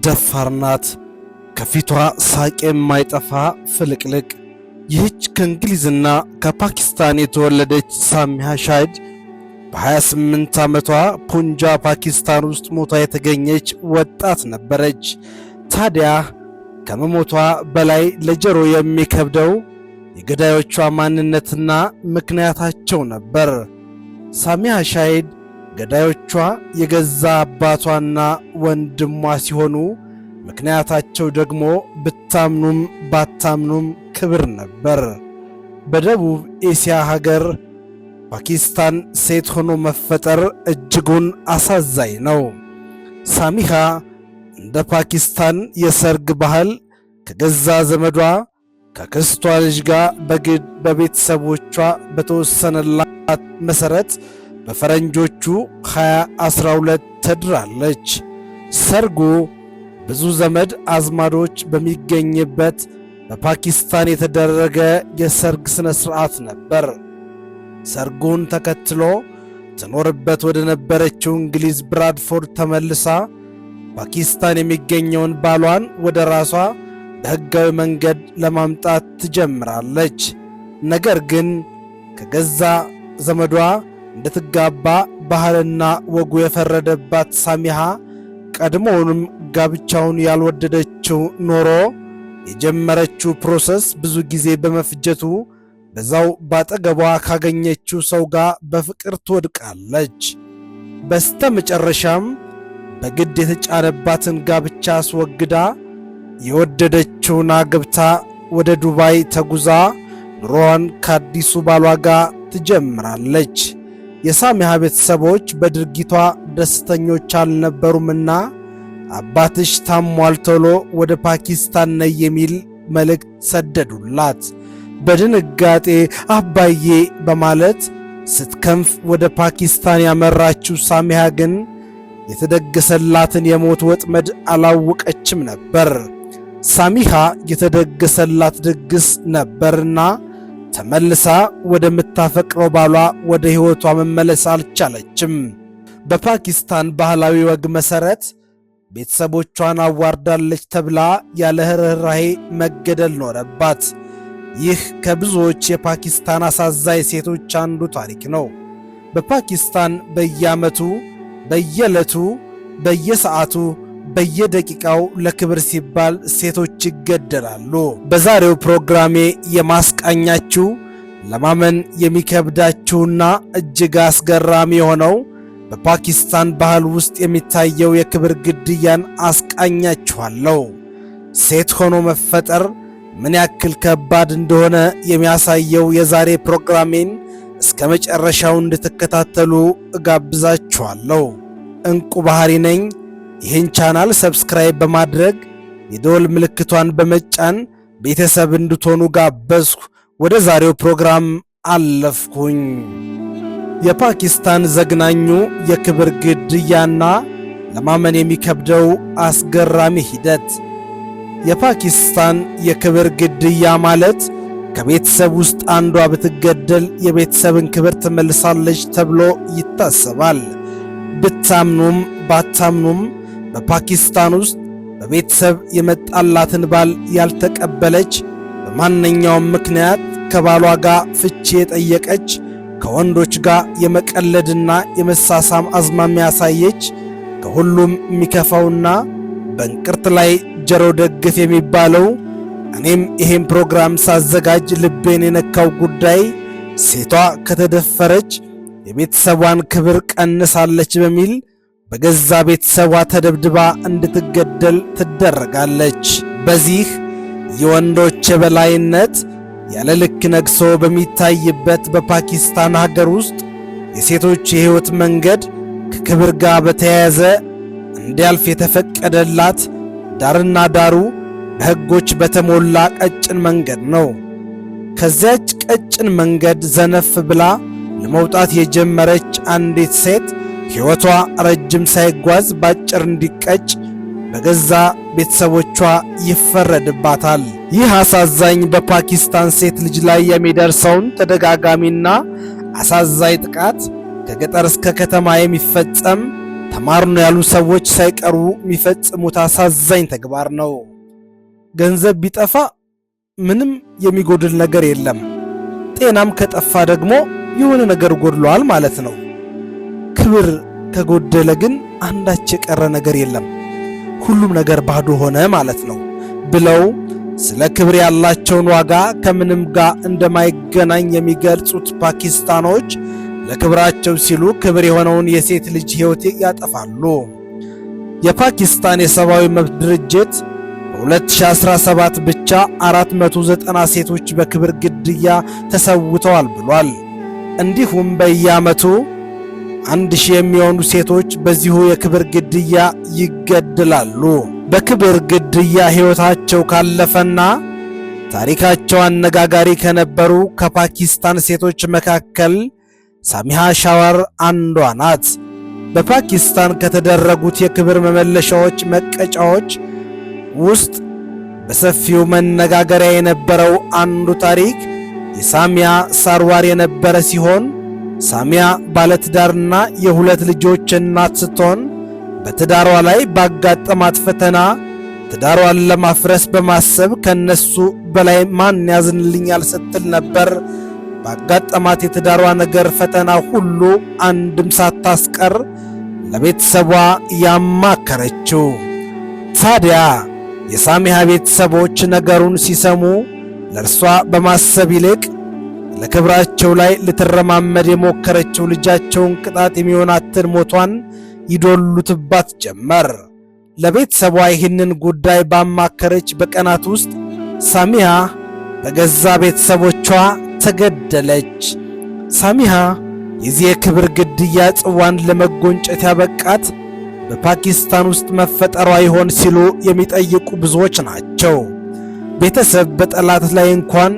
ደፋር ናት። ከፊቷ ሳቅ የማይጠፋ ፍልቅልቅ። ይህች ከእንግሊዝና ከፓኪስታን የተወለደች ሳሚሃ ሻሂድ በ28 ዓመቷ ፑንጃ ፓኪስታን ውስጥ ሞታ የተገኘች ወጣት ነበረች። ታዲያ ከመሞቷ በላይ ለጆሮ የሚከብደው የገዳዮቿ ማንነትና ምክንያታቸው ነበር። ሳሚሃ ሻሂድ ገዳዮቿ የገዛ አባቷና ወንድሟ ሲሆኑ ምክንያታቸው ደግሞ ብታምኑም ባታምኑም ክብር ነበር። በደቡብ ኤስያ ሀገር ፓኪስታን ሴት ሆኖ መፈጠር እጅጉን አሳዛኝ ነው። ሳሚሃ እንደ ፓኪስታን የሰርግ ባህል ከገዛ ዘመዷ ከክስቷ ልጅ ጋር በግድ በቤተሰቦቿ በተወሰነላት መሠረት በፈረንጆቹ 2012 ተድራለች። ሰርጉ ብዙ ዘመድ አዝማዶች በሚገኝበት በፓኪስታን የተደረገ የሰርግ ሥነ ሥርዓት ነበር። ሰርጉን ተከትሎ ትኖርበት ወደ ነበረችው እንግሊዝ ብራድፎርድ ተመልሳ ፓኪስታን የሚገኘውን ባሏን ወደ ራሷ በሕጋዊ መንገድ ለማምጣት ትጀምራለች። ነገር ግን ከገዛ ዘመዷ እንድትጋባ ባህልና ወጉ የፈረደባት ሳሚሃ ቀድሞውንም ጋብቻውን ያልወደደችው ኖሮ የጀመረችው ፕሮሰስ ብዙ ጊዜ በመፍጀቱ በዛው ባጠገቧ ካገኘችው ሰው ጋር በፍቅር ትወድቃለች። በስተ መጨረሻም በግድ የተጫነባትን ጋብቻ አስወግዳ የወደደችውን አግብታ ወደ ዱባይ ተጉዛ ኑሮዋን ከአዲሱ ባሏ ጋር ትጀምራለች። የሳሚሃ ቤተሰቦች በድርጊቷ ደስተኞች አልነበሩምና አባትሽ ታሟል ቶሎ ወደ ፓኪስታን ነይ የሚል መልእክት ሰደዱላት። በድንጋጤ አባዬ በማለት ስትከንፍ ወደ ፓኪስታን ያመራችው ሳሚሃ ግን የተደገሰላትን የሞት ወጥመድ አላወቀችም ነበር። ሳሚሃ የተደገሰላት ድግስ ነበርና ተመልሳ ወደምታፈቅረው ባሏ ወደ ሕይወቷ መመለስ አልቻለችም። በፓኪስታን ባህላዊ ወግ መሠረት ቤተሰቦቿን አዋርዳለች ተብላ ያለ ርኅራኄ መገደል ኖረባት። ይህ ከብዙዎች የፓኪስታን አሳዛኝ ሴቶች አንዱ ታሪክ ነው። በፓኪስታን በየዓመቱ፣ በየዕለቱ፣ በየሰዓቱ፣ በየደቂቃው ለክብር ሲባል ሴቶች ይገደላሉ። በዛሬው ፕሮግራሜ የማስቃኛችሁ ለማመን የሚከብዳችሁና እጅግ አስገራሚ የሆነው በፓኪስታን ባህል ውስጥ የሚታየው የክብር ግድያን አስቃኛችኋለሁ። ሴት ሆኖ መፈጠር ምን ያክል ከባድ እንደሆነ የሚያሳየው የዛሬ ፕሮግራሜን እስከ መጨረሻው እንድትከታተሉ እጋብዛችኋለሁ። እንቁ ባህሪ ነኝ። ይህን ቻናል ሰብስክራይብ በማድረግ የደወል ምልክቷን በመጫን ቤተሰብ እንድትሆኑ ጋበዝኩ። ወደ ዛሬው ፕሮግራም አለፍኩኝ። የፓኪስታን ዘግናኙ የክብር ግድያና ለማመን የሚከብደው አስገራሚ ሂደት። የፓኪስታን የክብር ግድያ ማለት ከቤተሰብ ውስጥ አንዷ ብትገደል የቤተሰብን ክብር ትመልሳለች ተብሎ ይታሰባል። ብታምኑም ባታምኑም በፓኪስታን ውስጥ በቤተሰብ የመጣላትን ባል ያልተቀበለች፣ በማንኛውም ምክንያት ከባሏ ጋር ፍቺ የጠየቀች፣ ከወንዶች ጋር የመቀለድና የመሳሳም አዝማሚያ ያሳየች፣ ከሁሉም የሚከፋውና በእንቅርት ላይ ጆሮ ደግፍ የሚባለው እኔም ይሄን ፕሮግራም ሳዘጋጅ ልቤን የነካው ጉዳይ ሴቷ ከተደፈረች የቤተሰቧን ክብር ቀንሳለች በሚል በገዛ ቤተሰቧ ተደብድባ እንድትገደል ትደረጋለች። በዚህ የወንዶች የበላይነት ያለ ልክ ነግሶ በሚታይበት በፓኪስታን ሀገር ውስጥ የሴቶች የሕይወት መንገድ ከክብር ጋር በተያያዘ እንዲያልፍ የተፈቀደላት ዳርና ዳሩ በሕጎች በተሞላ ቀጭን መንገድ ነው። ከዚያች ቀጭን መንገድ ዘነፍ ብላ ለመውጣት የጀመረች አንዲት ሴት ሕይወቷ ረጅም ሳይጓዝ ባጭር እንዲቀጭ በገዛ ቤተሰቦቿ ይፈረድባታል። ይህ አሳዛኝ በፓኪስታን ሴት ልጅ ላይ የሚደርሰውን ተደጋጋሚና አሳዛኝ ጥቃት ከገጠር እስከ ከተማ የሚፈጸም ተማርን ያሉ ሰዎች ሳይቀሩ የሚፈጽሙት አሳዛኝ ተግባር ነው። ገንዘብ ቢጠፋ ምንም የሚጎድል ነገር የለም። ጤናም ከጠፋ ደግሞ የሆነ ነገር ጎድሏል ማለት ነው። ክብር ከጎደለ ግን አንዳች የቀረ ነገር የለም፣ ሁሉም ነገር ባዶ ሆነ ማለት ነው ብለው ስለ ክብር ያላቸውን ዋጋ ከምንም ጋር እንደማይገናኝ የሚገልጹት ፓኪስታኖች ለክብራቸው ሲሉ ክብር የሆነውን የሴት ልጅ ሕይወት ያጠፋሉ። የፓኪስታን የሰብአዊ መብት ድርጅት በ2017 ብቻ 490 ሴቶች በክብር ግድያ ተሰውተዋል ብሏል። እንዲሁም በየዓመቱ 1000 የሚሆኑ ሴቶች በዚሁ የክብር ግድያ ይገደላሉ። በክብር ግድያ ሕይወታቸው ካለፈና ታሪካቸው አነጋጋሪ ከነበሩ ከፓኪስታን ሴቶች መካከል ሳሚሃ ሻዋር አንዷ ናት። በፓኪስታን ከተደረጉት የክብር መመለሻዎች መቀጫዎች ውስጥ በሰፊው መነጋገሪያ የነበረው አንዱ ታሪክ የሳሚያ ሳርዋር የነበረ ሲሆን ሳሚያ ባለትዳርና የሁለት ልጆች እናት ስትሆን በትዳሯ ላይ ባጋጠማት ፈተና ትዳሯን ለማፍረስ በማሰብ ከነሱ በላይ ማን ያዝንልኛል ስትል ነበር ባጋጠማት የትዳሯ ነገር ፈተና ሁሉ አንድም ሳታስቀር ለቤተሰቧ ያማከረችው። ታዲያ የሳሚሃ ቤተሰቦች ነገሩን ሲሰሙ ለእርሷ በማሰብ ይልቅ ለክብራቸው ላይ ልትረማመድ የሞከረችው ልጃቸውን ቅጣት የሚሆናትን ሞቷን ይዶሉትባት ጀመር። ለቤተሰቧ ይህንን ጉዳይ ባማከረች በቀናት ውስጥ ሳሚሃ በገዛ ቤተሰቦቿ ተገደለች። ሳሚሃ የዚህ የክብር ግድያ ጽዋን ለመጎንጨት ያበቃት በፓኪስታን ውስጥ መፈጠሯ ይሆን ሲሉ የሚጠይቁ ብዙዎች ናቸው። ቤተሰብ በጠላት ላይ እንኳን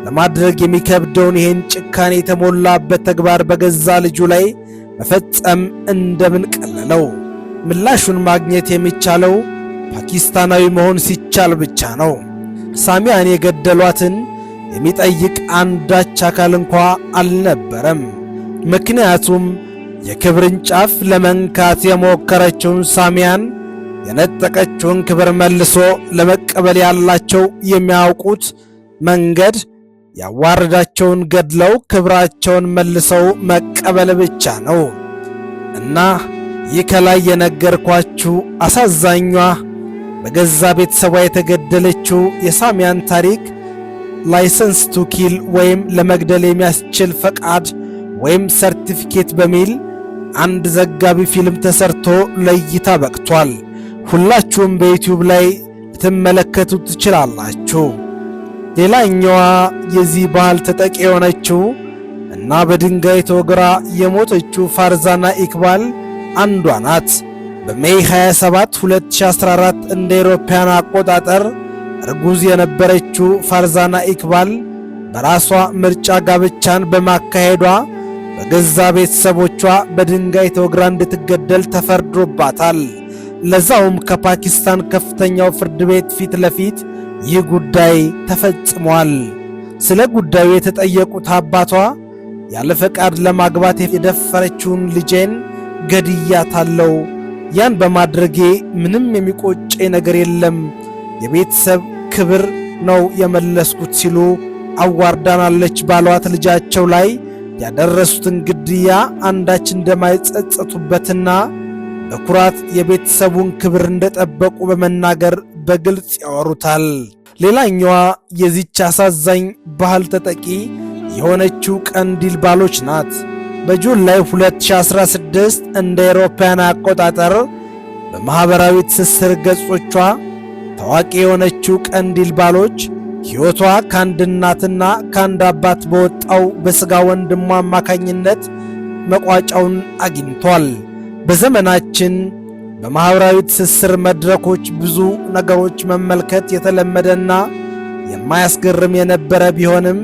ለማድረግ የሚከብደውን ይህን ጭካኔ የተሞላበት ተግባር በገዛ ልጁ ላይ መፈጸም እንደምን ቀለለው? ምላሹን ማግኘት የሚቻለው ፓኪስታናዊ መሆን ሲቻል ብቻ ነው። ሳሚያን የገደሏትን የሚጠይቅ አንዳች አካል እንኳ አልነበረም። ምክንያቱም የክብርን ጫፍ ለመንካት የሞከረችውን ሳሚያን የነጠቀችውን ክብር መልሶ ለመቀበል ያላቸው የሚያውቁት መንገድ ያዋረዳቸውን ገድለው ክብራቸውን መልሰው መቀበል ብቻ ነው እና ይህ ከላይ የነገርኳችሁ አሳዛኟ በገዛ ቤተሰቧ የተገደለችው የሳሚያን ታሪክ ላይሰንስ ቱ ኪል ወይም ለመግደል የሚያስችል ፈቃድ ወይም ሰርቲፊኬት በሚል አንድ ዘጋቢ ፊልም ተሰርቶ ለእይታ በቅቷል። ሁላችሁም በዩቲዩብ ላይ ልትመለከቱት ትችላላችሁ። ሌላኛዋ የዚህ ባህል ተጠቂ የሆነችው እና በድንጋይ ተወግራ የሞተችው ፋርዛና ኢክባል አንዷ ናት። በሜይ 27 2014 እንደ አውሮፓውያን አቆጣጠር እርጉዝ የነበረችው ፋርዛና ኢክባል በራሷ ምርጫ ጋብቻን በማካሄዷ በገዛ ቤተሰቦቿ በድንጋይ ተወግራ እንድትገደል ተፈርዶባታል። ለዛውም ከፓኪስታን ከፍተኛው ፍርድ ቤት ፊት ለፊት ይህ ጉዳይ ተፈጽሟል። ስለ ጉዳዩ የተጠየቁት አባቷ ያለ ፈቃድ ለማግባት የደፈረችውን ልጄን ገድያታለሁ፣ ያን በማድረጌ ምንም የሚቆጨኝ ነገር የለም፣ የቤተሰብ ክብር ነው የመለስኩት ሲሉ አዋርዳናለች ባሏት ልጃቸው ላይ ያደረሱትን ግድያ አንዳች እንደማይጸጸቱበትና በኩራት የቤተሰቡን ክብር እንደጠበቁ በመናገር በግልጽ ያወሩታል። ሌላኛዋ የዚች አሳዛኝ ባህል ተጠቂ የሆነችው ቀንዲል ባሎች ናት። በጁላይ 2016 እንደ አውሮፓውያን አቆጣጠር በማህበራዊ ትስስር ገጾቿ ታዋቂ የሆነችው ቀንዲል ባሎች ሕይወቷ ከአንድ እናትና ከአንድ አባት በወጣው በሥጋ ወንድሟ አማካኝነት መቋጫውን አግኝቷል። በዘመናችን በማህበራዊ ትስስር መድረኮች ብዙ ነገሮች መመልከት የተለመደና የማያስገርም የነበረ ቢሆንም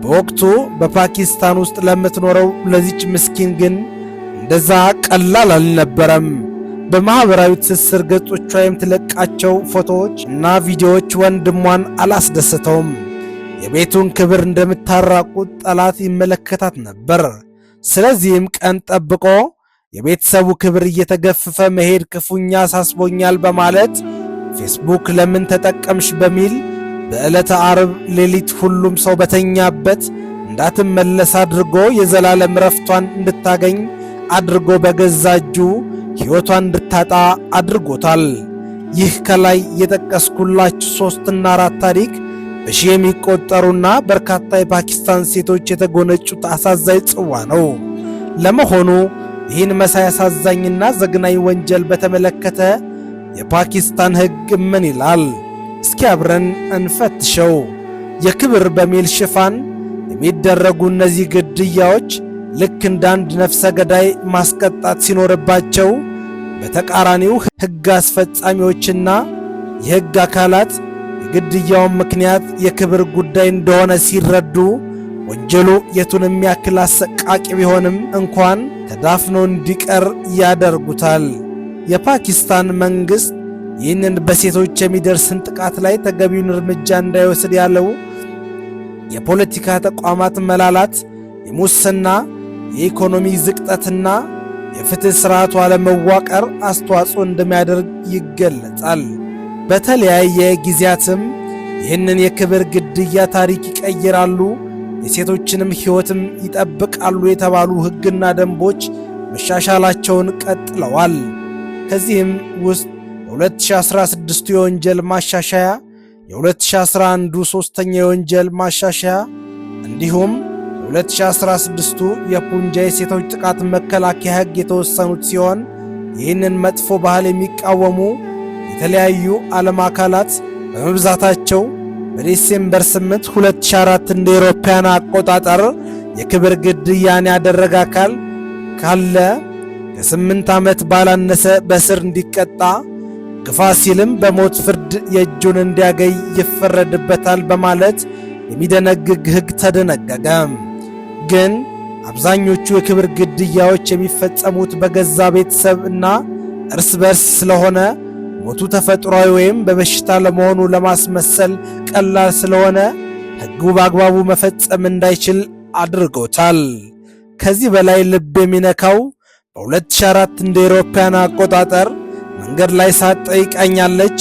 በወቅቱ በፓኪስታን ውስጥ ለምትኖረው ለዚች ምስኪን ግን እንደዛ ቀላል አልነበረም። በማህበራዊ ትስስር ገጾቿ የምትለቃቸው ፎቶዎች እና ቪዲዮዎች ወንድሟን አላስደሰተውም። የቤቱን ክብር እንደምታራቁት ጠላት ይመለከታት ነበር። ስለዚህም ቀን ጠብቆ የቤተሰቡ ክብር እየተገፈፈ መሄድ ክፉኛ አሳስቦኛል በማለት ፌስቡክ ለምን ተጠቀምሽ በሚል በዕለተ ዓርብ ሌሊት ሁሉም ሰው በተኛበት እንዳትመለስ አድርጎ የዘላለም ረፍቷን እንድታገኝ አድርጎ በገዛ እጁ ሕይወቷን እንድታጣ አድርጎታል። ይህ ከላይ የጠቀስኩላችሁ 3 እና 4 ታሪክ በሺህ የሚቆጠሩና በርካታ የፓኪስታን ሴቶች የተጎነጩት አሳዛኝ ጽዋ ነው። ለመሆኑ ይህን መሳይ አሳዛኝና ዘግናኝ ወንጀል በተመለከተ የፓኪስታን ሕግ ምን ይላል? እስኪ አብረን እንፈትሸው። የክብር በሚል ሽፋን የሚደረጉ እነዚህ ግድያዎች ልክ እንደ አንድ ነፍሰ ገዳይ ማስቀጣት ሲኖርባቸው፣ በተቃራኒው ሕግ አስፈጻሚዎችና የሕግ አካላት የግድያውን ምክንያት የክብር ጉዳይ እንደሆነ ሲረዱ ወንጀሉ የቱንም ያክል አሰቃቂ ቢሆንም እንኳን ተዳፍኖ እንዲቀር ያደርጉታል። የፓኪስታን መንግሥት ይህንን በሴቶች የሚደርስን ጥቃት ላይ ተገቢውን እርምጃ እንዳይወስድ ያለው የፖለቲካ ተቋማት መላላት፣ የሙስና፣ የኢኮኖሚ ዝቅጠትና የፍትሕ ሥርዓቱ አለመዋቀር አስተዋጽኦ እንደሚያደርግ ይገለጻል። በተለያየ ጊዜያትም ይህንን የክብር ግድያ ታሪክ ይቀይራሉ፣ የሴቶችንም ሕይወትም ይጠብቃሉ የተባሉ ሕግና ደንቦች መሻሻላቸውን ቀጥለዋል። ከዚህም ውስጥ የ2016 የወንጀል ማሻሻያ፣ የ2011 ሶስተኛ የወንጀል ማሻሻያ እንዲሁም የ2016 የፑንጃ የሴቶች ጥቃት መከላከያ ሕግ የተወሰኑት ሲሆን ይህንን መጥፎ ባህል የሚቃወሙ የተለያዩ ዓለም አካላት በመብዛታቸው በዲሴምበር 8 2004 እንደ አውሮፓውያን አቆጣጠር የክብር ግድያን ያደረገ አካል ካለ ከ8 ዓመት ባላነሰ በእስር እንዲቀጣ፣ ግፋ ሲልም በሞት ፍርድ የእጁን እንዲያገኝ ይፈረድበታል በማለት የሚደነግግ ሕግ ተደነገገ። ግን አብዛኞቹ የክብር ግድያዎች የሚፈጸሙት በገዛ ቤተሰብ እና እርስ በርስ ስለሆነ ሞቱ ተፈጥሯዊ ወይም በበሽታ ለመሆኑ ለማስመሰል ቀላል ስለሆነ ሕጉ በአግባቡ መፈጸም እንዳይችል አድርጎታል። ከዚህ በላይ ልብ የሚነካው በ2004 እንደ አውሮፓውያን አቆጣጠር መንገድ ላይ ሳትጠይቃኛለች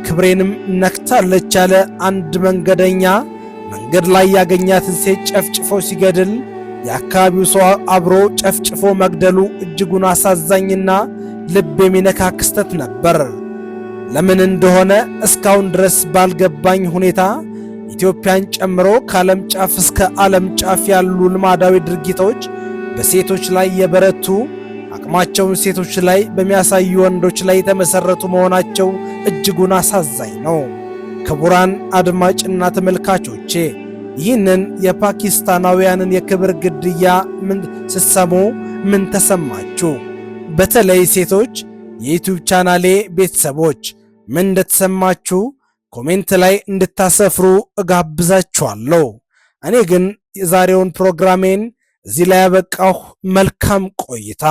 ክብሬንም ነክታለች ያለ አንድ መንገደኛ መንገድ ላይ ያገኛትን ሴት ጨፍጭፎ ሲገድል የአካባቢው ሰው አብሮ ጨፍጭፎ መግደሉ እጅጉን አሳዛኝና ልብ የሚነካ ክስተት ነበር። ለምን እንደሆነ እስካሁን ድረስ ባልገባኝ ሁኔታ ኢትዮጵያን ጨምሮ ከዓለም ጫፍ እስከ ዓለም ጫፍ ያሉ ልማዳዊ ድርጊቶች በሴቶች ላይ የበረቱ አቅማቸውን ሴቶች ላይ በሚያሳዩ ወንዶች ላይ የተመሰረቱ መሆናቸው እጅጉን አሳዛኝ ነው። ክቡራን አድማጭና ተመልካቾቼ ይህንን የፓኪስታናውያንን የክብር ግድያ ስትሰሙ ምን ተሰማችሁ? በተለይ ሴቶች የዩቲዩብ ቻናሌ ቤተሰቦች ምን እንደተሰማችሁ ኮሜንት ላይ እንድታሰፍሩ እጋብዛችኋለሁ። እኔ ግን የዛሬውን ፕሮግራሜን እዚህ ላይ ያበቃሁ። መልካም ቆይታ